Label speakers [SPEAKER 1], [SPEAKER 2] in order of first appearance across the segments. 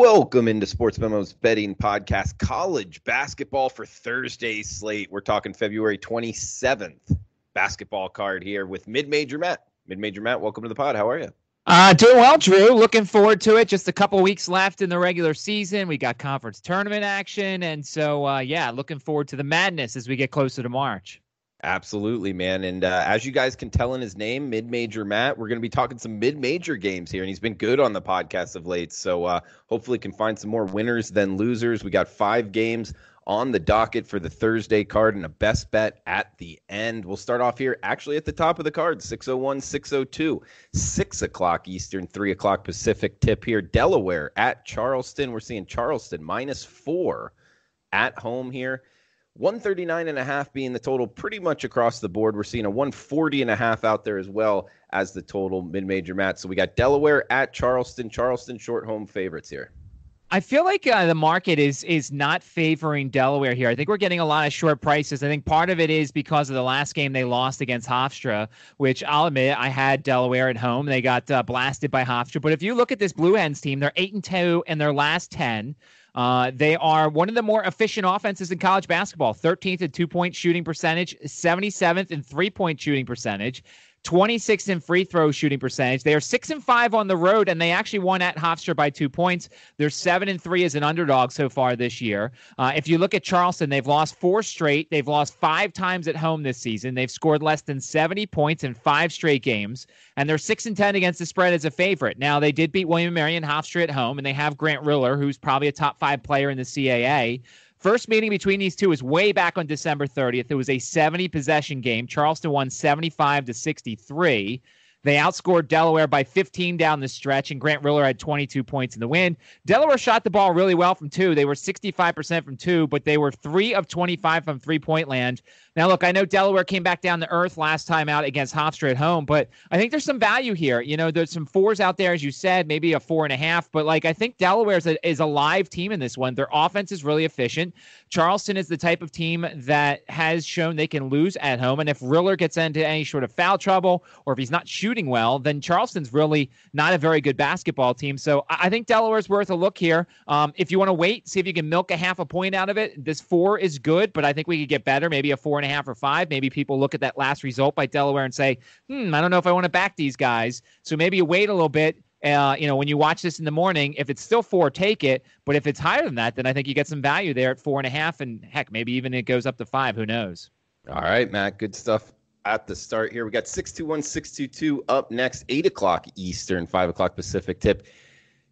[SPEAKER 1] Welcome into SportsMemo's betting podcast, college basketball for Thursday's slate. We're talking February 27th basketball card here with Mid-Major Matt. Mid-Major Matt, welcome to the pod. How are you?
[SPEAKER 2] Doing well, Drew. Looking forward to it. Just a couple weeks left in the regular season. We got conference tournament action. And so, looking forward to the madness as we get closer to March.
[SPEAKER 1] Absolutely, man. And as you guys can tell in his name, Mid-Major Matt, we're going to be talking some mid-major games here. And he's been good on the podcast of late. So hopefully can find some more winners than losers. We got 5 games on the docket for the Thursday card and a best bet at the end. We'll start off here actually at the top of the card, 6:01, 6:02, 6 o'clock Eastern, 3 o'clock Pacific tip here. Delaware at Charleston. We're seeing Charleston -4 at home here. 139.5 being the total pretty much across the board. We're seeing a 140.5 out there as well as the total, Mid-Major Matt. So we got Delaware at Charleston. Charleston short home favorites here.
[SPEAKER 2] I feel like the market is not favoring Delaware here. I think we're getting a lot of short prices. I think part of it is because of the last game they lost against Hofstra, which I'll admit I had Delaware at home. They got blasted by Hofstra. But if you look at this Blue Hens team, they're 8-2 in their last 10. They are one of the more efficient offenses in college basketball, 13th in two-point shooting percentage, 77th in three-point shooting percentage, 26th in free throw shooting percentage. They are 6-5 on the road, and they actually won at Hofstra by 2 points. They're 7-3 as an underdog so far this year. If you look at Charleston, they've lost 4 straight. They've lost 5 times at home this season. They've scored less than 70 points in 5 straight games, and they're 6-10 against the spread as a favorite. Now, they did beat William & Mary and Hofstra at home, and they have Grant Riller, who's probably a top 5 player in the CAA. First meeting between these two is way back on December 30th. It was a 70-possession game. Charleston won 75-63. They outscored Delaware by 15 down the stretch, and Grant Riller had 22 points in the win. Delaware shot the ball really well from 2. They were 65% from 2, but they were 3 of 25 from three-point land. Now, look, I know Delaware came back down to earth last time out against Hofstra at home, but I think there's some value here. You know, there's some 4s out there, as you said, maybe a 4.5, but I think Delaware is a live team in this one. Their offense is really efficient. Charleston is the type of team that has shown they can lose at home, and if Riller gets into any sort of foul trouble or if he's not shooting well, then Charleston's really not a very good basketball team. So I think Delaware's worth a look here. If you want to wait, see if you can milk a half a point out of it. This 4 is good, but I think we could get better, maybe a 4.5 or 5. Maybe people look at that last result by Delaware and say, I don't know if I want to back these guys. So maybe you wait a little bit. When you watch this in the morning, if it's still 4, take it. But if it's higher than that, then I think you get some value there at 4.5, and heck, maybe even it goes up to 5. Who knows?
[SPEAKER 1] All right, Matt, good stuff at the start here. We got 6:21, 6:22 up next, 8 o'clock Eastern, 5 o'clock Pacific tip.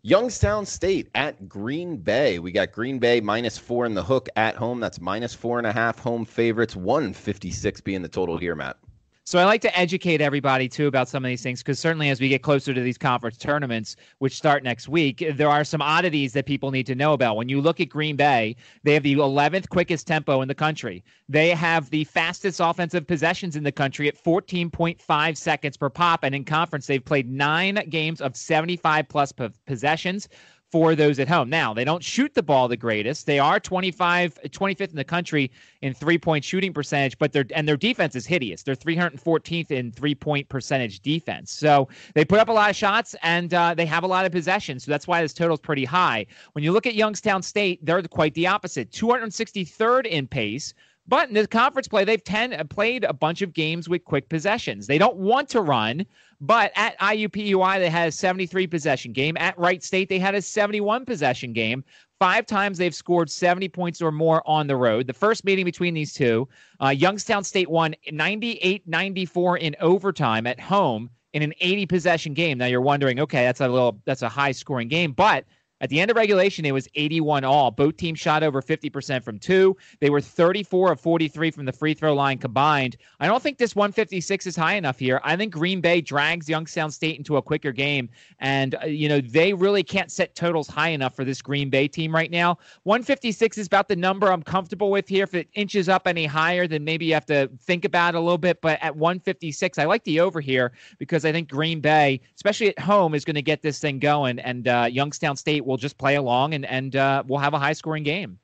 [SPEAKER 1] Youngstown State at Green Bay. We got Green Bay -4 in the hook at home. That's -4.5 home favorites, 156 being the total here, Matt.
[SPEAKER 2] So I like to educate everybody, too, about some of these things, because certainly as we get closer to these conference tournaments, which start next week, there are some oddities that people need to know about. When you look at Green Bay, they have the 11th quickest tempo in the country. They have the fastest offensive possessions in the country at 14.5 seconds per pop, and in conference, they've played 9 games of 75-plus possessions for those at home. Now, they don't shoot the ball the greatest. They are 25th in the country in three-point shooting percentage, but their defense is hideous. They're 314th in three-point percentage defense. So they put up a lot of shots, and they have a lot of possessions, so that's why this total is pretty high. When you look at Youngstown State, they're quite the opposite, 263rd in pace. But in this conference play, they've played a bunch of games with quick possessions. They don't want to run, but at IUPUI, they had a 73-possession game. At Wright State, they had a 71-possession game. 5 times they've scored 70 points or more on the road. The first meeting between these two, Youngstown State won 98-94 in overtime at home in an 80-possession game. Now you're wondering, okay, that's a high-scoring game, but at the end of regulation, it was 81 all. Both teams shot over 50% from 2. They were 34 of 43 from the free throw line combined. I don't think this 156 is high enough here. I think Green Bay drags Youngstown State into a quicker game. And, they really can't set totals high enough for this Green Bay team right now. 156 is about the number I'm comfortable with here. If it inches up any higher, then maybe you have to think about it a little bit. But at 156, I like the over here because I think Green Bay, especially at home, is going to get this thing going. And Youngstown State will just play along and we'll have a high-scoring game.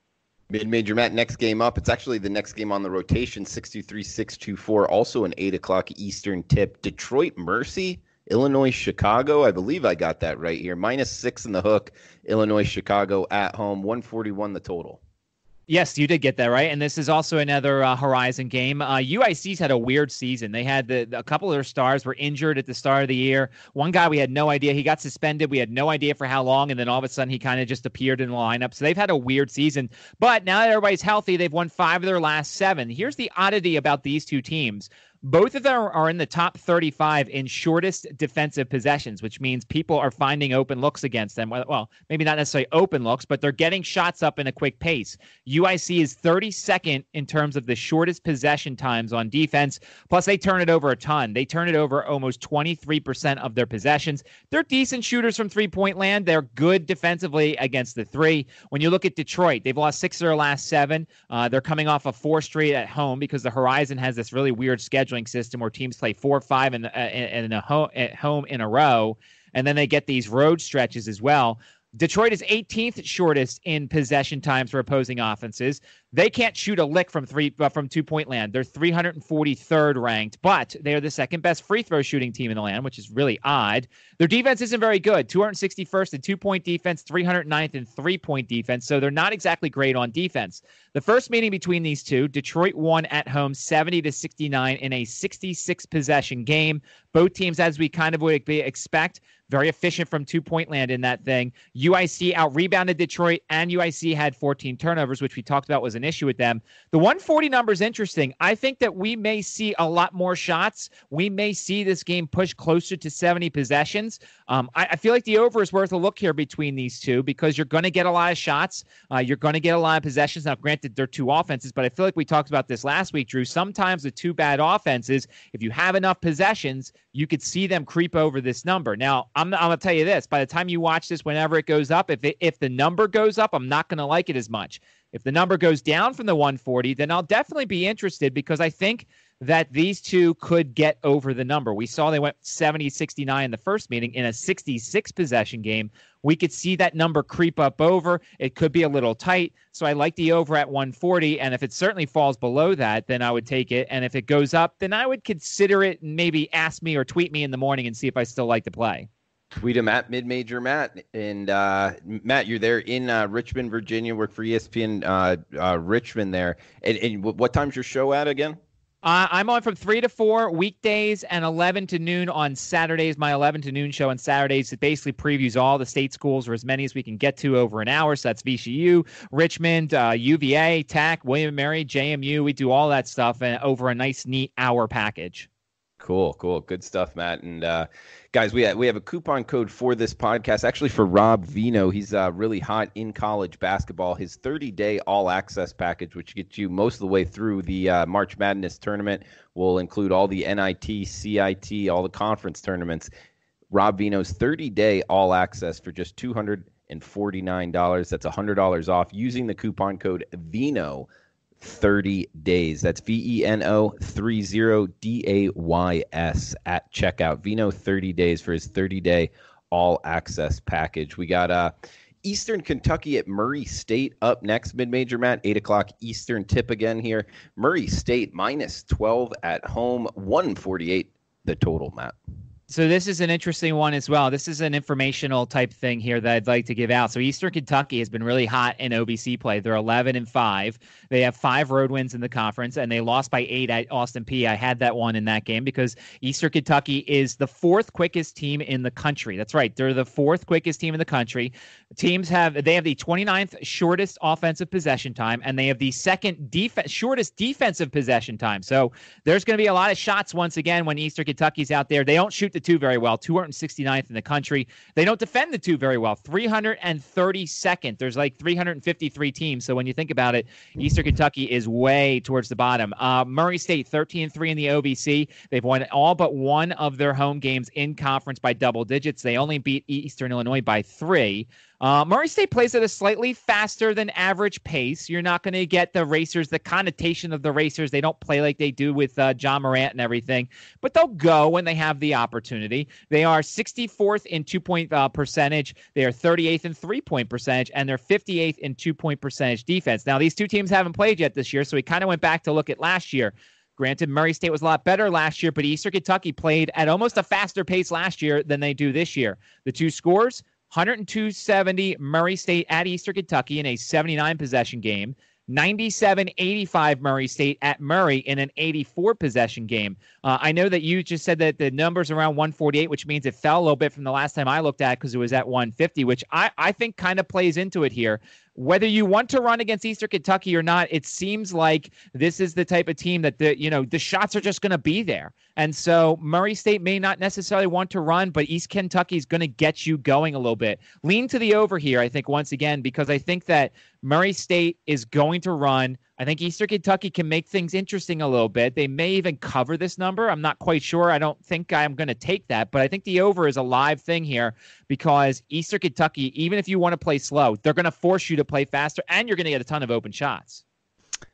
[SPEAKER 1] Mid-Major Matt, next game up. It's actually the next game on the rotation, 623, 624, also an 8 o'clock Eastern tip. Detroit Mercy Illinois, Chicago. I believe I got that right here. -6 in the hook. Illinois, Chicago at home. 141 the total.
[SPEAKER 2] Yes, you did get that right. And this is also another Horizon game. UIC's had a weird season. They had a couple of their stars were injured at the start of the year. One guy, we had no idea. He got suspended. We had no idea for how long. And then all of a sudden, he kind of just appeared in the lineup. So they've had a weird season. But now that everybody's healthy, they've won 5 of their last 7. Here's the oddity about these two teams. Both of them are in the top 35 in shortest defensive possessions, which means people are finding open looks against them. Well, maybe not necessarily open looks, but they're getting shots up in a quick pace. UIC is 32nd in terms of the shortest possession times on defense. Plus, they turn it over a ton. They turn it over almost 23% of their possessions. They're decent shooters from three-point land. They're good defensively against the three. When you look at Detroit, they've lost 6 of their last 7. They're coming off of 4 straight at home because the Horizon has this really weird schedule system where teams play 4 or 5 at home in a row, and then they get these road stretches as well. Detroit is 18th shortest in possession times for opposing offenses. They can't shoot a lick from 2-point land. They're 343rd ranked, but they are the second best free throw shooting team in the land, which is really odd. Their defense isn't very good. 261st in 2-point defense, 309th in 3-point defense, so they're not exactly great on defense. The first meeting between these two, Detroit won at home 70-69 in a 66-possession game. Both teams, as we kind of would expect, very efficient from 2-point land in that thing. UIC out-rebounded Detroit, and UIC had 14 turnovers, which we talked about was an issue with them. The 140 number is interesting. I think that we may see a lot more shots. We may see this game push closer to 70 possessions. I feel like the over is worth a look here between these two because you're going to get a lot of shots. You're going to get a lot of possessions. Now, granted, they're two offenses, but I feel like we talked about this last week, Drew. Sometimes with two bad offenses, if you have enough possessions, you could see them creep over this number. Now, I'm going to tell you this. By the time you watch this, whenever it goes up, if the number goes up, I'm not going to like it as much. If the number goes down from the 140, then I'll definitely be interested because I think that these two could get over the number. We saw they went 70-69 in the first meeting in a 66-possession game. We could see that number creep up over. It could be a little tight, so I like the over at 140, and if it certainly falls below that, then I would take it, and if it goes up, then I would consider it and maybe ask me or tweet me in the morning and see if I still like to play.
[SPEAKER 1] Tweet him at Mid-Major Matt. And Matt, you're there in Richmond, Virginia. Work for ESPN Richmond there. And what time's your show at again?
[SPEAKER 2] I'm on from 3 to 4 weekdays and 11 to noon on Saturdays. My 11 to noon show on Saturdays, it basically previews all the state schools or as many as we can get to over an hour. So that's VCU, Richmond, UVA, Tech, William & Mary, JMU. We do all that stuff over a nice, neat hour package.
[SPEAKER 1] Cool. Good stuff, Matt. And guys, we have a coupon code for this podcast, actually for Rob Veno. He's really hot in college basketball. His 30-day all-access package, which gets you most of the way through the March Madness tournament, will include all the NIT, CIT, all the conference tournaments. Rob Veno's 30-day all-access for just $249. That's $100 off using the coupon code VENO. 30 days. That's VENO 30 DAYS at checkout. Veno 30 days for his 30-day all-access package. We got Eastern Kentucky at Murray State up next, Mid-Major Matt, 8 o'clock Eastern tip again here. Murray State -12 at home, 148 the total, Matt.
[SPEAKER 2] So this is an interesting one as well. This is an informational type thing here that I'd like to give out. So Eastern Kentucky has been really hot in OVC play. They're 11-5. They have 5 road wins in the conference, and they lost by 8 at Austin Peay. I had that one in that game because Eastern Kentucky is the 4th quickest team in the country. That's right. They're the 4th quickest team in the country. They have the 29th shortest offensive possession time, and they have the 2nd shortest defensive possession time. So there's going to be a lot of shots once again when Eastern Kentucky's out there. They don't shoot the 2 very well, 269th in the country. They don't defend the 2 very well, 332nd. There's like 353 teams. So when you think about it, Eastern Kentucky is way towards the bottom. Murray State, 13-3 in the OVC. They've won all but one of their home games in conference by double digits. They only beat Eastern Illinois by 3. Murray State plays at a slightly faster than average pace. You're not going to get the racers, the connotation of the racers. They don't play like they do with John Morant and everything, but they'll go when they have the opportunity. They are 64th in 2-point percentage. They are 38th in 3-point percentage, and they're 58th in 2-point percentage defense. Now, these two teams haven't played yet this year, so we kind of went back to look at last year. Granted, Murray State was a lot better last year, but Eastern Kentucky played at almost a faster pace last year than they do this year. The two scores, 102-70 Murray State at Eastern Kentucky in a 79-possession game. 97-85 Murray State at Murray in an 84-possession game. I know that you just said that the number's around 148, which means it fell a little bit from the last time I looked at because it was at 150, which I think kind of plays into it here. Whether you want to run against Eastern Kentucky or not, it seems like this is the type of team that the shots are just going to be there. And so Murray State may not necessarily want to run, but East Kentucky is going to get you going a little bit. Lean to the over here, I think, once again, because I think that Murray State is going to run. I think Eastern Kentucky can make things interesting a little bit. They may even cover this number. I'm not quite sure. I don't think I'm going to take that, but I think the over is a live thing here because Eastern Kentucky, even if you want to play slow, they're going to force you to play faster, and you're going to get a ton of open shots.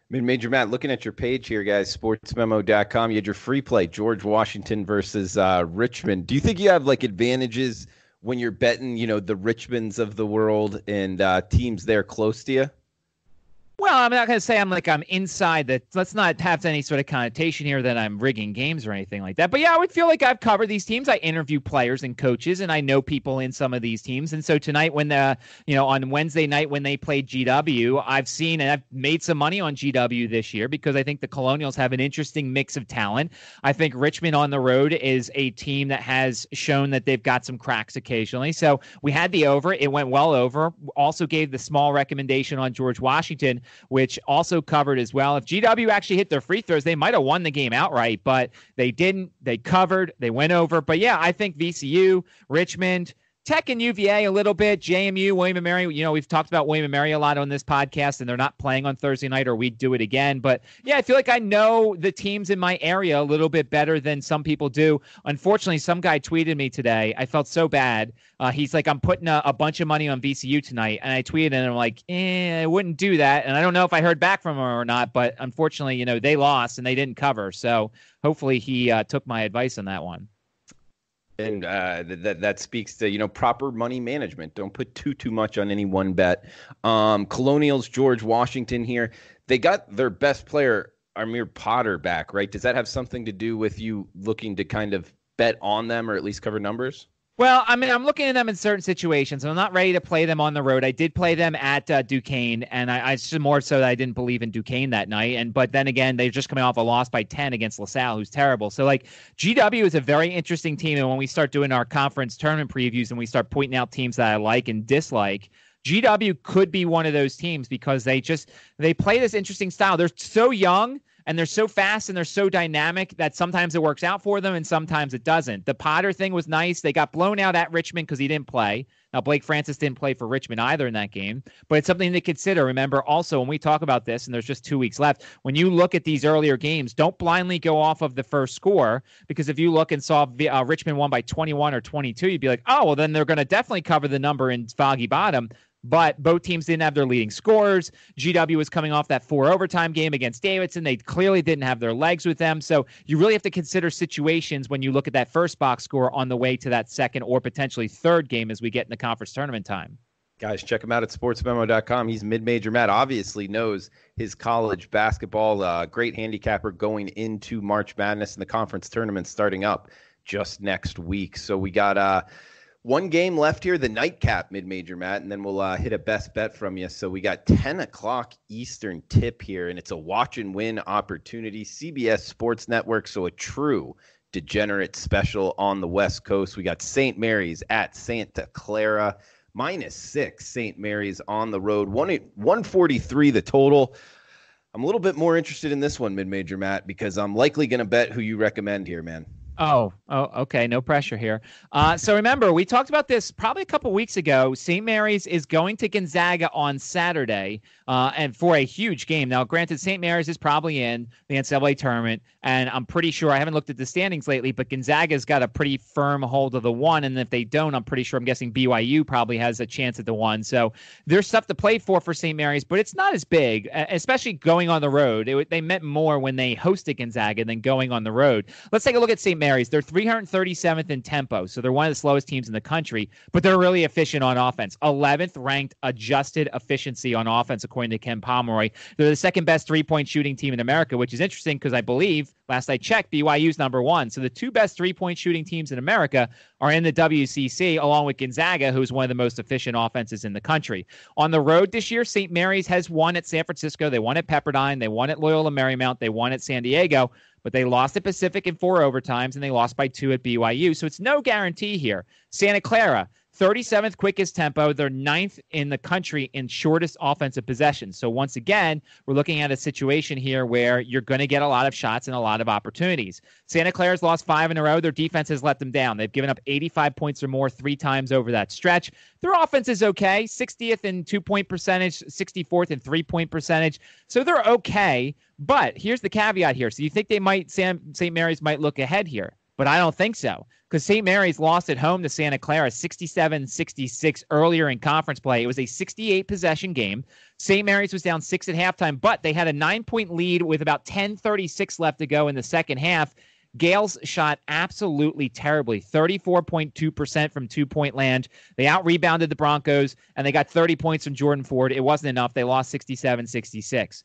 [SPEAKER 1] Mid-Major Matt, looking at your page here, guys, sportsmemo.com, you had your free play, George Washington versus Richmond. Do you think you have like advantages when you're betting, the Richmonds of the world and teams there close to you?
[SPEAKER 2] Well, I'm not going to say I'm inside that. Let's not have any sort of connotation here that I'm rigging games or anything like that. But yeah, I would feel like I've covered these teams. I interview players and coaches, and I know people in some of these teams. And so tonight, when on Wednesday night when they played GW, I've seen and I've made some money on GW this year because I think the Colonials have an interesting mix of talent. I think Richmond on the road is a team that has shown that they've got some cracks occasionally. So we had the over. It went well over. Also gave the small recommendation on George Washington, which also covered as well. If GW actually hit their free throws, they might have won the game outright, but they didn't. They covered. They went over. But, yeah, I think VCU, Richmond, Tech and UVA a little bit, JMU, William & Mary. We've talked about William & Mary a lot on this podcast, and they're not playing on Thursday night, or we'd do it again. But, yeah, I feel like I know the teams in my area a little bit better than some people do. Unfortunately, some guy tweeted me today. I felt so bad. He's like, I'm putting a bunch of money on VCU tonight. And I tweeted, and I'm like, I wouldn't do that. And I don't know if I heard back from him or not, but unfortunately, they lost and they didn't cover. So hopefully he took my advice on that one.
[SPEAKER 1] And that speaks to, proper money management. Don't put too much on any one bet. Colonials, George Washington here. They got their best player, Amir Potter, back, right? Does that have something to do with you looking to kind of bet on them or at least cover numbers?
[SPEAKER 2] Well, I'm looking at them in certain situations. I'm not ready to play them on the road. I did play them at Duquesne, and I just more so that I didn't believe in Duquesne that night. But then again, they're just coming off a loss by 10 against LaSalle, who's terrible. So, GW is a very interesting team, and when we start doing our conference tournament previews and we start pointing out teams that I like and dislike, GW could be one of those teams because they play this interesting style. They're so young, and they're so fast and they're so dynamic that sometimes it works out for them and sometimes it doesn't. The Potter thing was nice. They got blown out at Richmond because he didn't play. Now, Blake Francis didn't play for Richmond either in that game, but it's something to consider. Remember, also, when we talk about this, and there's just 2 weeks left, when you look at these earlier games, don't blindly go off of the first score, because if you look and saw Richmond won by 21 or 22, you'd be like, oh, well, then they're going to definitely cover the number in Foggy Bottom. But both teams didn't have their leading scorers. GW was coming off that 4 overtime game against Davidson. They clearly didn't have their legs with them. So you really have to consider situations when you look at that first box score on the way to that second or potentially third game as we get in the conference tournament time.
[SPEAKER 1] Guys, check him out at sportsmemo.com. He's Mid-Major Matt, obviously knows his college basketball. Great handicapper going into March Madness and the conference tournament starting up just next week. So we got one game left here, the nightcap, Mid-Major Matt, and then we'll hit a best bet from you. So we got 10 o'clock Eastern tip here, and it's a watch and win opportunity. CBS Sports Network, so a true degenerate special on the West Coast. We got St. Mary's at Santa Clara, -6 St. Mary's on the road, 143 the total. I'm a little bit more interested in this one, Mid-Major Matt, because I'm likely going to bet who you recommend here, man.
[SPEAKER 2] Oh, okay. No pressure here. So remember, we talked about this probably a couple weeks ago. St. Mary's is going to Gonzaga on Saturday and for a huge game. Now, granted, St. Mary's is probably in the NCAA tournament, and I'm pretty sure, I haven't looked at the standings lately, but Gonzaga's got a pretty firm hold of the 1, and if they don't, I'm pretty sure, I'm guessing BYU probably has a chance at the 1. So there's stuff to play for St. Mary's, but it's not as big, especially going on the road. They meant more when they hosted Gonzaga than going on the road. Let's take a look at St. Mary's. Mary's. They're 337th in tempo, so they're one of the slowest teams in the country, but they're really efficient on offense. 11th ranked adjusted efficiency on offense, according to Ken Pomeroy. They're the second best three-point shooting team in America, which is interesting because I believe, last I checked, BYU's number one. So the two best three-point shooting teams in America are in the WCC, along with Gonzaga, who's one of the most efficient offenses in the country. On the road this year, St. Mary's has won at San Francisco. They won at Pepperdine. They won at Loyola Marymount. They won at San Diego. But they lost at Pacific in 4 overtimes, and they lost by 2 at BYU. So it's no guarantee here. Santa Clara, 37th quickest tempo. They're 9th in the country in shortest offensive possessions. So once again, we're looking at a situation here where you're going to get a lot of shots and a lot of opportunities. Santa Clara's lost 5 in a row. Their defense has let them down. They've given up 85 points or more 3 times over that stretch. Their offense is okay, 60th in 2-point percentage, 64th in 3-point percentage. So they're okay. But here's the caveat here. So you think St. Mary's might look ahead here, but I don't think so, because St. Mary's lost at home to Santa Clara 67-66 earlier in conference play. It was a 68-possession game. St. Mary's was down 6 at halftime, but they had a 9-point lead with about 10:36 left to go in the second half. Gales shot absolutely terribly, 34.2% from two-point land. They out-rebounded the Broncos, and they got 30 points from Jordan Ford. It wasn't enough. They lost 67-66.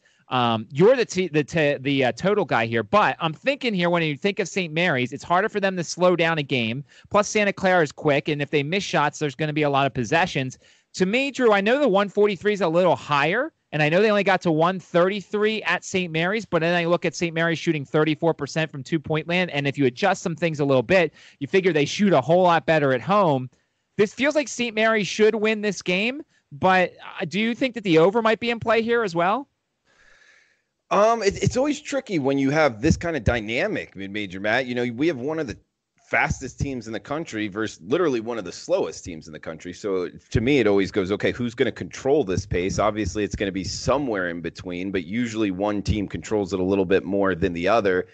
[SPEAKER 2] You're the total guy here, but I'm thinking here when you think of St. Mary's, it's harder for them to slow down a game. Plus, Santa Clara is quick, and if they miss shots, there's going to be a lot of possessions. To me, Drew, I know the 143 is a little higher, and I know they only got to 133 at St. Mary's, but then I look at St. Mary's shooting 34% from two-point land, and if you adjust some things a little bit, you figure they shoot a whole lot better at home. This feels like St. Mary's should win this game, but do you think that the over might be in play here as well?
[SPEAKER 1] It's always tricky when you have this kind of dynamic, mid-major, Matt. You know, we have one of the fastest teams in the country versus literally one of the slowest teams in the country. So to me, it always goes, okay, who's going to control this pace? Obviously, it's going to be somewhere in between, but usually one team controls it a little bit more than the other.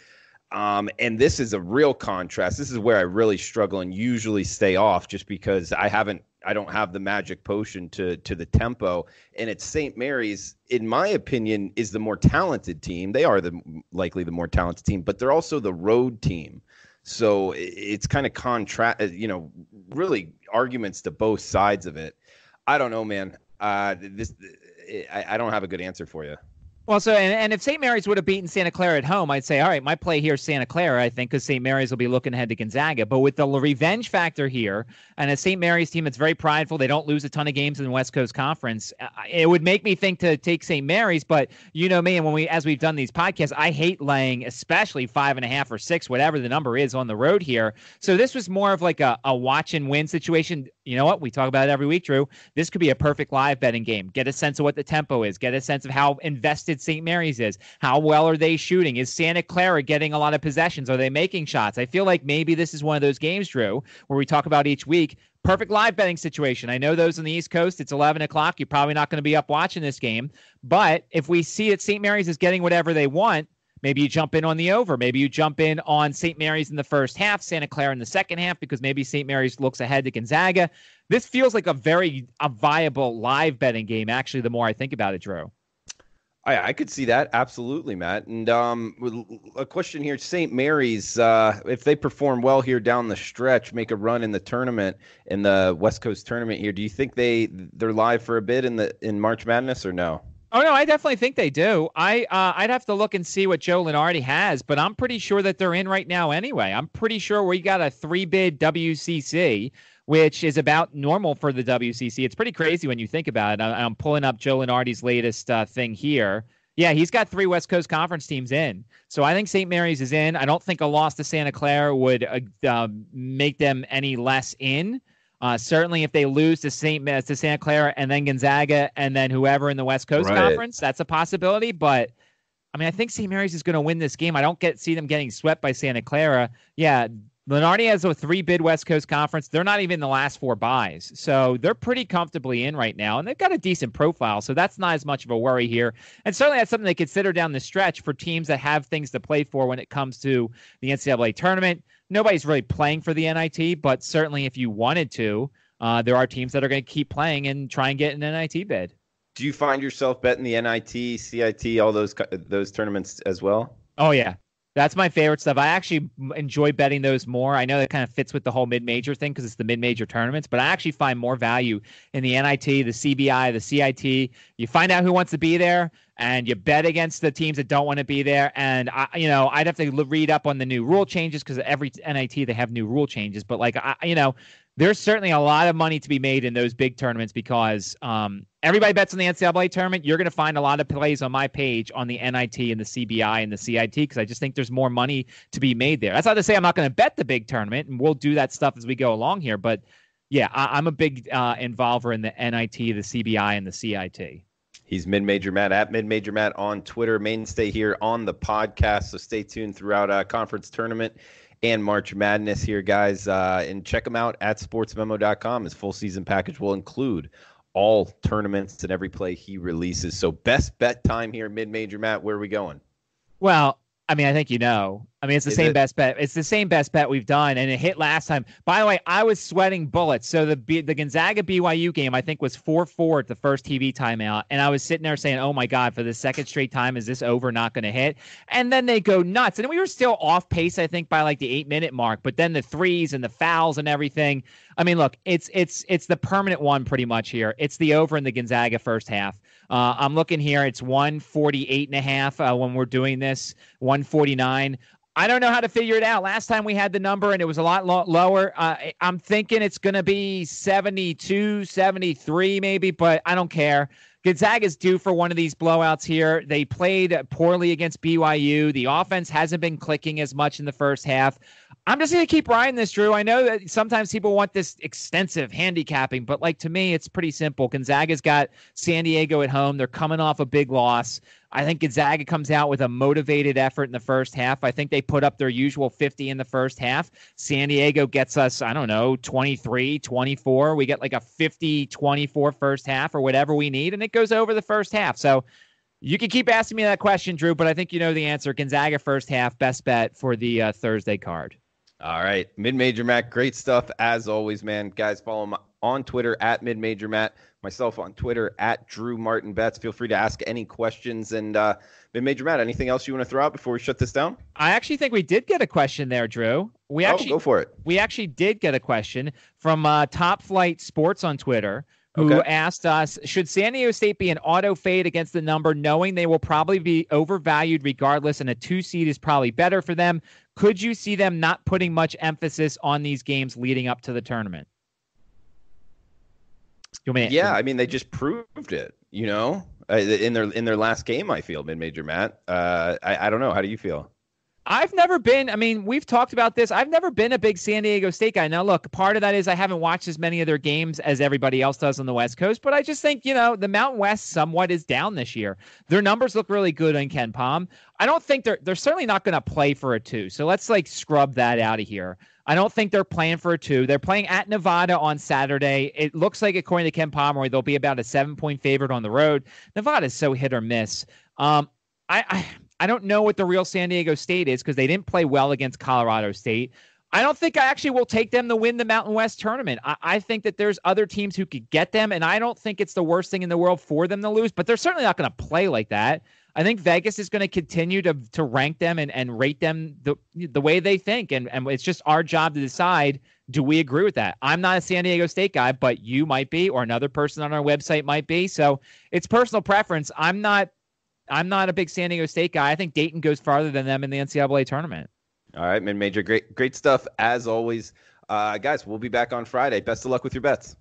[SPEAKER 1] And this is a real contrast. This is where I really struggle and usually stay off just because I don't have the magic potion to the tempo. And it's St. Mary's, in my opinion, is the more talented team. They are likely the more talented team, but they're also the road team. So it's kind of really arguments to both sides of it. I don't know, man. I don't have a good answer for you.
[SPEAKER 2] Well, so and if St. Mary's would have beaten Santa Clara at home, I'd say, all right, my play here is Santa Clara, I think, because St. Mary's will be looking ahead to Gonzaga. But with the revenge factor here, and a St. Mary's team that's very prideful, they don't lose a ton of games in the West Coast Conference, it would make me think to take St. Mary's. But you know me, and as we've done these podcasts, I hate laying, especially 5.5 or 6, whatever the number is on the road here. So this was more of like a watch and win situation. You know what? We talk about it every week, Drew. This could be a perfect live betting game. Get a sense of what the tempo is. Get a sense of how invested St. Mary's is. How well are they shooting? Is Santa Clara getting a lot of possessions? Are they making shots? I feel like maybe this is one of those games, Drew, where we talk about each week. Perfect live betting situation. I know those on the East Coast, it's 11 o'clock. You're probably not going to be up watching this game. But if we see that St. Mary's is getting whatever they want, maybe you jump in on the over. Maybe you jump in on St. Mary's in the first half, Santa Clara in the second half, because maybe St. Mary's looks ahead to Gonzaga. This feels like a viable live betting game, actually, the more I think about it, Drew.
[SPEAKER 1] I could see that. Absolutely, Matt. And a question here, St. Mary's, if they perform well here down the stretch, make a run in the tournament, in the West Coast tournament here, do you think they're live for a bid in March Madness or no?
[SPEAKER 2] Oh, no, I definitely think they do. I'd have to look and see what Joe Lunardi has, but I'm pretty sure that they're in right now anyway. I'm pretty sure we got a 3-bid WCC, which is about normal for the WCC. It's pretty crazy when you think about it. I'm pulling up Joe Lunardi's latest thing here. Yeah, he's got 3 West Coast Conference teams in. So I think St. Mary's is in. I don't think a loss to Santa Clara would make them any less in. Certainly, if they lose to Santa Clara and then Gonzaga and then whoever in the West Coast Conference, that's a possibility. But I mean, I think St. Mary's is going to win this game. I don't see them getting swept by Santa Clara. Yeah, Lunardi has a 3-bid West Coast Conference. They're not even in the last 4 buys. So they're pretty comfortably in right now, and they've got a decent profile. So that's not as much of a worry here. And certainly that's something they consider down the stretch for teams that have things to play for when it comes to the NCAA tournament. Nobody's really playing for the NIT, but certainly if you wanted to, there are teams that are going to keep playing and try and get an NIT bid.
[SPEAKER 1] Do you find yourself betting the NIT, CIT, all those tournaments as well?
[SPEAKER 2] Oh, yeah. That's my favorite stuff. I actually enjoy betting those more. I know that kind of fits with the whole mid-major thing because it's the mid-major tournaments, but I actually find more value in the NIT, the CBI, the CIT. You find out who wants to be there, and you bet against the teams that don't want to be there. And I'd have to read up on the new rule changes because every NIT they have new rule changes. But there's certainly a lot of money to be made in those big tournaments because everybody bets on the NCAA tournament. You're going to find a lot of plays on my page on the NIT and the CBI and the CIT because I just think there's more money to be made there. That's not to say I'm not going to bet the big tournament, and we'll do that stuff as we go along here. But, yeah, I'm a big involver in the NIT, the CBI, and the CIT.
[SPEAKER 1] He's Mid-Major Matt at Mid-Major Matt on Twitter. Mainstay here on the podcast, so stay tuned throughout conference tournament and March Madness here, guys. And check him out at sportsmemo.com. His full season package will include all tournaments and every play he releases. So best bet time here, Mid-Major Matt. Where are we going?
[SPEAKER 2] Well, I mean, I think it's the same best bet. It's the same best bet we've done, and it hit last time. By the way, I was sweating bullets. So the Gonzaga BYU game, I think, was 4-4 at the first TV timeout, and I was sitting there saying, "Oh my God, for the second straight time, is this over? Not going to hit?" And then they go nuts, and we were still off pace, I think, by like the 8-minute mark. But then the threes and the fouls and everything. I mean, look, it's the permanent one pretty much here. It's the over in the Gonzaga first half. I'm looking here. It's 148.5 when we're doing this, 149. I don't know how to figure it out. Last time we had the number and it was a lot lower. I'm thinking it's going to be 72, 73 maybe, but I don't care. Gonzaga's due for one of these blowouts here. They played poorly against BYU. The offense hasn't been clicking as much in the first half. I'm just going to keep riding this, Drew. I know that sometimes people want this extensive handicapping, but to me, it's pretty simple. Gonzaga's got San Diego at home. They're coming off a big loss. I think Gonzaga comes out with a motivated effort in the first half. I think they put up their usual 50 in the first half. San Diego gets us, 23, 24. We get like a 50-24 first half or whatever we need, and it goes over the first half. So you can keep asking me that question, Drew, but I think you know the answer. Gonzaga first half, best bet for the Thursday card.
[SPEAKER 1] All right. Mid-Major Matt, great stuff as always, man. Guys, follow him on Twitter at Mid-Major Matt, myself on Twitter at Drew Martin Betts. Feel free to ask any questions. And Mid-Major Matt, anything else you want to throw out before we shut this down?
[SPEAKER 2] I actually think we did get a question there, Drew.
[SPEAKER 1] Go for it.
[SPEAKER 2] We actually did get a question from Top Flight Sports on Twitter, who asked us, should San Diego State be an auto fade against the number, knowing they will probably be overvalued regardless, and a 2 seed is probably better for them? Could you see them not putting much emphasis on these games leading up to the tournament?
[SPEAKER 1] I mean, they just proved it, in their last game, I feel, Mid-Major Matt. I don't know. How do you feel?
[SPEAKER 2] I've never been, we've talked about this. I've never been a big San Diego State guy. Now, look, part of that is I haven't watched as many of their games as everybody else does on the West Coast, but I just think, the Mountain West somewhat is down this year. Their numbers look really good on Ken Pom. I don't think they're certainly not going to play for a 2. So let's scrub that out of here. I don't think they're playing for a 2. They're playing at Nevada on Saturday. It looks like, according to Ken Pomeroy, they'll be about a 7-point favorite on the road. Nevada's so hit or miss. I don't know what the real San Diego State is because they didn't play well against Colorado State. I don't think I actually will take them to win the Mountain West tournament. I think that there's other teams who could get them, and I don't think it's the worst thing in the world for them to lose, but they're certainly not going to play like that. I think Vegas is going to continue to rank them and rate them the way they think, and it's just our job to decide, do we agree with that? I'm not a San Diego State guy, but you might be, or another person on our website might be, so it's personal preference. I'm not a big San Diego State guy. I think Dayton goes farther than them in the NCAA tournament.
[SPEAKER 1] All right, Mid-Major, great stuff as always. Guys, we'll be back on Friday. Best of luck with your bets.